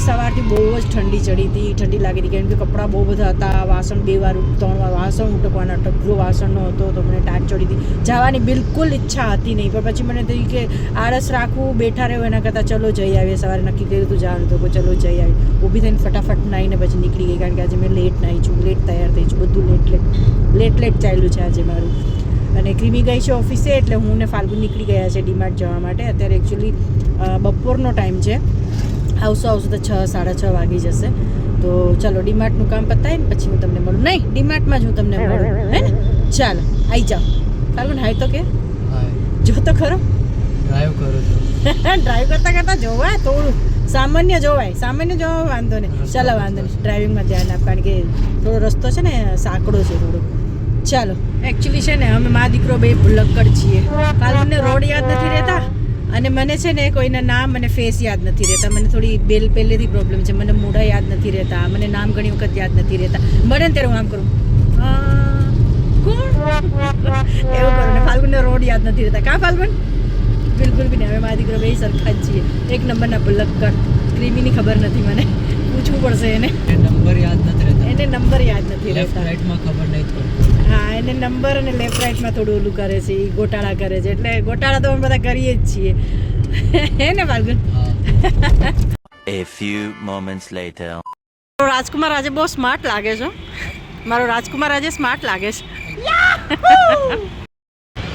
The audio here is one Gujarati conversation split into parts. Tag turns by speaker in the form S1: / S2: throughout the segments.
S1: સવારથી બહુ જ ઠંડી ચડી હતી, ઠંડી લાગી હતી, કેમ કે કપડાં બહુ બધા હતા, વાસણ 2 વાર 3 વાર વાસણ ઉટકવાના, ટગલો વાસણનો હતો, તો મને ટાટ ચડી હતી. જવાની બિલકુલ ઈચ્છા હતી નહીં, પણ પછી મને થયું કે આળસ રાખવું, બેઠા રહેવું એના કરતાં ચલો જઈ આવીએ. સવારે નક્કી કર્યું હતું જવાનું, તો ચલો જઈ આવી. ઊભી થઈને ફટાફટ નાહીને પછી નીકળી ગઈ, કારણ કે આજે મેં લેટ નાહી છું, લેટ તૈયાર થઈ છું, બધું લેટ ચાલ્યું છે આજે મારું. અને ક્રીમી ગઈ છે ઓફિસે, એટલે હું ને ફાલ્ગુન નીકળી ગયા છે ડીમાર્ટ જવા માટે. અત્યારે એકચ્યુઅલી બપોરનો ટાઈમ છે, આવશો તો 6-6:30 વાગી જશે. તો ચાલો ડીમાર્ટનું કામ પતાય ને પછી હું તમને મળું. નહીં, ડીમાર્ટમાં જ હું તમને મળું, હે ને? ચાલો આવી જાઓ. ફાલ્ગુન હાય તો કે જો તો ખરો.
S2: ડ્રાઈવ કરું છું.
S1: ડ્રાઈવ કરતાં જોવાય, થોડું સામાન્ય જોવા વાંધો નહીં. ચાલો વાંધો નહીં, ડ્રાઇવિંગમાં ધ્યાન આપ, કારણ કે થોડો રસ્તો છે ને સાંકડો છે થોડો. ચાલો, એકચ્યુઅલી છે ને અમે મા દીકરો બે ભૂલક્કડ છીએ. ફાલ્ગુનને રોડ યાદ નથી રહેતા અને મને છે ને કોઈના નામ અને ફેસ યાદ નથી રહેતા. મને થોડી પહેલેથી પ્રોબ્લેમ છે, મને મોઢા યાદ નથી રહેતા, મને નામ ઘણી વખત યાદ નથી રહેતા. મળે ને ત્યારે હું આમ કરું, કોણ એવું કરું ને. ફાલ્ગુનને રોડ યાદ નથી રહેતા. કાં ફાલ્ગુન? બિલકુલ બી નહીં. હવે મારા દીકરો બે સરખા જ છીએ, એક નંબરના ભૂલક્કડ. ક્રીમીની ખબર નથી, મને પૂછવું પડશે એને.
S2: નંબર યાદ નથી રહેતા,
S1: એને નંબર યાદ નથી
S2: લેફ્ટ
S1: રહેતા.
S2: રાઈટમાં ખબર નહીં પડતી.
S1: હા, એને નંબર અને લેફ્ટ રાઈટમાં થોડું ઓલું કરે છે, એ ગોટાળા કરે છે. એટલે ગોટાળા તો અમે બધા કરીએ જ છીએ, હે ને Falgun?
S3: A few moments later.
S1: રાજકુમાર આજે બહુ સ્માર્ટ લાગે છે. મારો રાજકુમાર આજે સ્માર્ટ લાગે છે.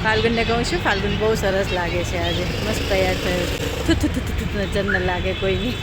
S1: ફાલ્ગુનને કહું છું, ફાલ્ગુન બહુ સરસ લાગે છે આજે, મસ્ત તૈયાર થયો. નજર ન લાગે કોઈની.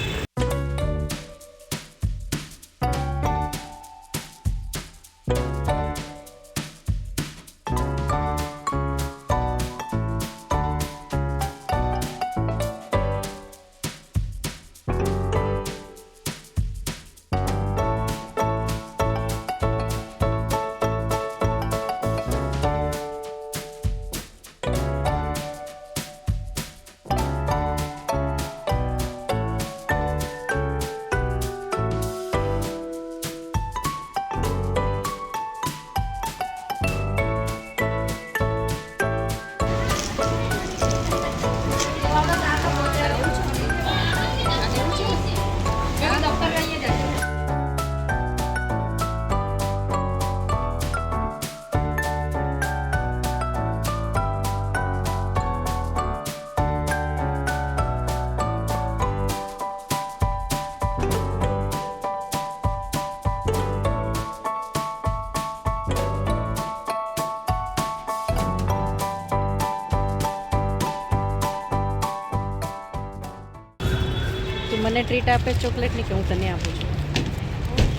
S1: તું મને ટ્રીટ આપે ચોકલેટની કે હું તને આપું છું?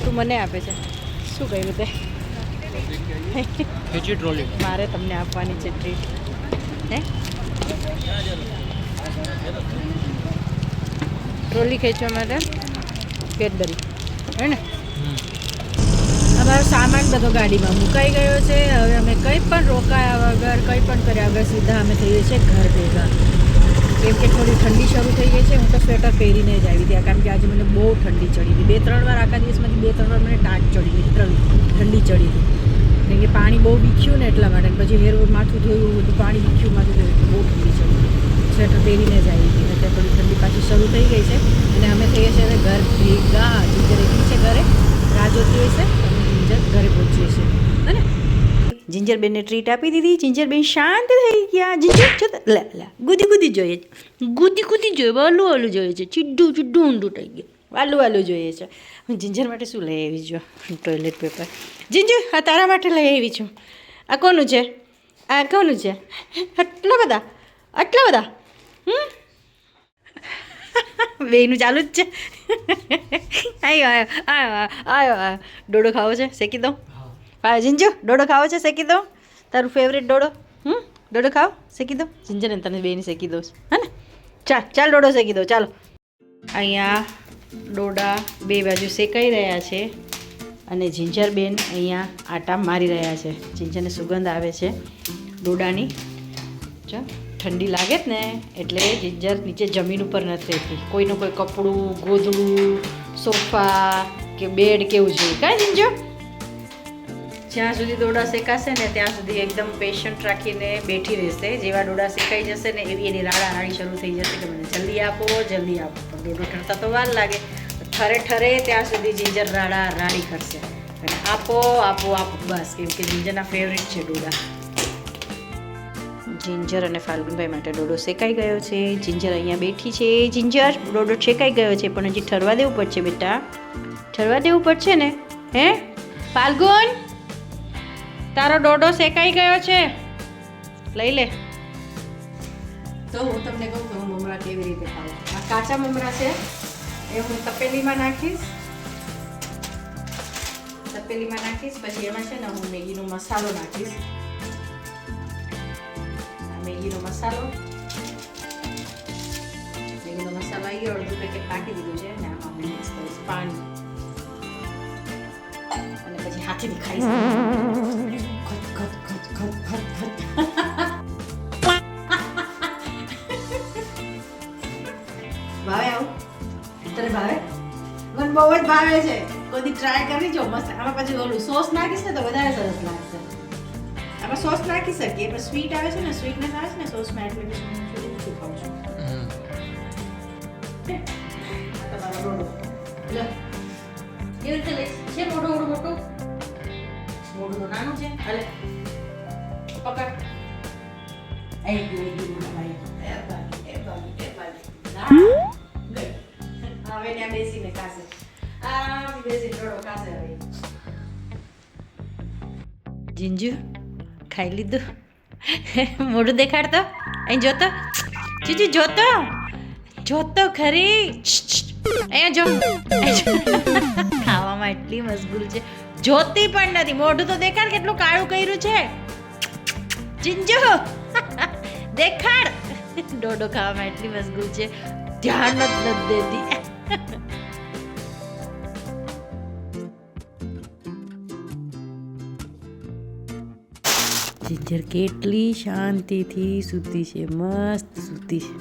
S1: તું મને આપે છે. શું કહ્યું તે?
S2: ટ્રોલી
S1: મારે તમને આપવાની છે ટ્રીટ. હે, ટ્રોલી ખેંચવા માટે કેડબરી, હે ને? અમારો સામાન બધો ગાડીમાં મુકાઈ ગયો છે. હવે અમે કંઈ પણ રોકાયા વગર, કંઈ પણ કર્યા વગર સીધા અમે થઈએ છીએ ઘર ભેગા. કેમ કે થોડી ઠંડી શરૂ થઈ ગઈ છે. હું તો સ્વેટર પહેરીને જ આવી હતી, કારણ કે આજે મને બહુ ઠંડી ચડી હતી. 2-3 વાર આખા દિવસમાંથી 2-3 વાર મને ટાટ ચડી હતી, ઠંડી ચડી હતી. કેમ કે પાણી બહુ વીખ્યું ને એટલા માટે. પછી હેર માથું ધોયું, બધું પાણી વીખ્યું, માથું ધોયું, બહુ ઠંડી ચડી. સ્વેટર પહેરીને જ આવી હતી. એટલે થોડી ઠંડી પાછી શરૂ થઈ ગઈ છે અને અમે થઈએ છીએ હવે ઘર ભેગા. જીજર એકલી છે ઘરે, રાહ જોતી હોય છે. અમે જીંજર ઘરે પહોંચીએ છીએ, હે ને? જિંજરબેનને ટ્રીટ આપી દીધી. જિંજરબેન શાંત થઈ ગયા. જિંજર લે ગુદી જોઈએ છે, ગુદી જોઈએ, વાલું જોઈએ છે, ચીડું ઊંડું થઈ ગયું, વાલું જોઈએ છે. હું જિંજર માટે શું લઈ આવી છું? Toilet paper. જિંજર, આ તારા માટે લઈ આવી છું. આ કોનું છે? આ કોનું છે? આટલા બધા બેનું ચાલુ જ છે. આયો ડોડો ખાવો છે? શેકી દઉં? જિંજુ, ડોડો ખાવો છે? શેકી દઉં? તારું ફેવરેટ ડોડો? ડોડો ખાવ? શેકી દઉં? જિંજર ને તને બેને શેકી દઉં, હે ને? ચાલ ડોડો શેકી દઉં. ચાલો, અહીંયા ડોડા બે બાજુ શેકાઈ રહ્યા છે અને જિંજરબેન અહીંયા આટા મારી રહ્યા છે. જિંજરને સુગંધ આવે છે ડોડાની. જો ઠંડી લાગે જ ને એટલે જિંજર નીચે જમીન ઉપર નથી રહેતી. કોઈનું કોઈ કપડું, ગોદડું, સોફા કે બેડ કેવું જોઈએ, કાંઈ જિંજો? જ્યાં સુધી ડોડા શેકાશે ને ત્યાં સુધી એકદમ પેશન્ટ રાખીને બેઠી રહેશે. જેવા ડોડા શેકાઈ જશે ને એવી એની રાડારાડી શરૂ થઈ જશે કે મને જલ્દી આપો. પણ ડોડો ઠરતા તો વાર લાગે. ઠરે ઠરે ત્યાં સુધી જિંજર રાડી કરશે અને આપો બસ, કેમ કે જિંજરના ફેવરિટ છે ડોડા. જિંજર અને ફાલ્ગુનભાઈ માટે ડોડો શેકાઈ ગયો છે. જિંજર અહીંયા બેઠી છે. જિંજર, ડોડો શેકાઈ ગયો છે પણ હજી ઠરવા દેવું પડશે બેટા, ઠરવા દેવું પડશે ને. હે ફાલ્ગુન, તારો ડોડો શેકાઈ ગયો છે, લઈ લે. તો હું તમને કહું કે હું મમરા કેવી રીતે ખાઉં. આ કાચા મમરા છે એ હું તપેલીમાં નાખીશ. પછી એમાં છે ને હું મેગીનો મસાલો નાખીશ. મેગીનો મસાલો આવી ગયો, અડધું પેકેટ નાખી દીધું છે ને આમાં હું મિક્સ કરીશ પાણી અને પછી હાથેથી ખાઈશ. ભાવે આવું? તને ભાવે? મને બહુ જ ભાવે છે. કોઈ ટ્રાય કરી જો, મસ્ત. આમાં પછી ઓલું સોસ નાખીશ ને તો વધારે સરસ લાગશે. આમાં સોસ નાખી શકીએ પણ સ્વીટ આવે છે ને, સ્વીટનેસ આવે છે ને સોસમાં, એટલે પછી હું થોડું ઓછું ખાઉં છું. તમારો ડોડો લો, કેવી રીતે લઈશ? છે મોટું તો નાનું છે. હાલે પકડ. આવી ગયું ભાઈ. એ બાકી હવે ત્યાં બેસીને ખાશે. બેસી ડોડો ખાશે હવે. જિંજુ ખાઈ લીધું? મોઢું દેખાડતો, અહીં જોતો. જીજુ જોતો ખરી. અહીંયા જો. ખાવામાં એટલી મશગુલ છે, જોતી પણ નથી. મોઢું તો દેખાડ, કેટલું કાળું કર્યું છે. જિંજુ દેખાડ. ડોડો ખાવામાં એટલી મશગુલ છે, ધ્યાન જ નથી દેતી. જિંજર કેટલી શાંતિથી સૂતી છે, મસ્ત સૂતી છે.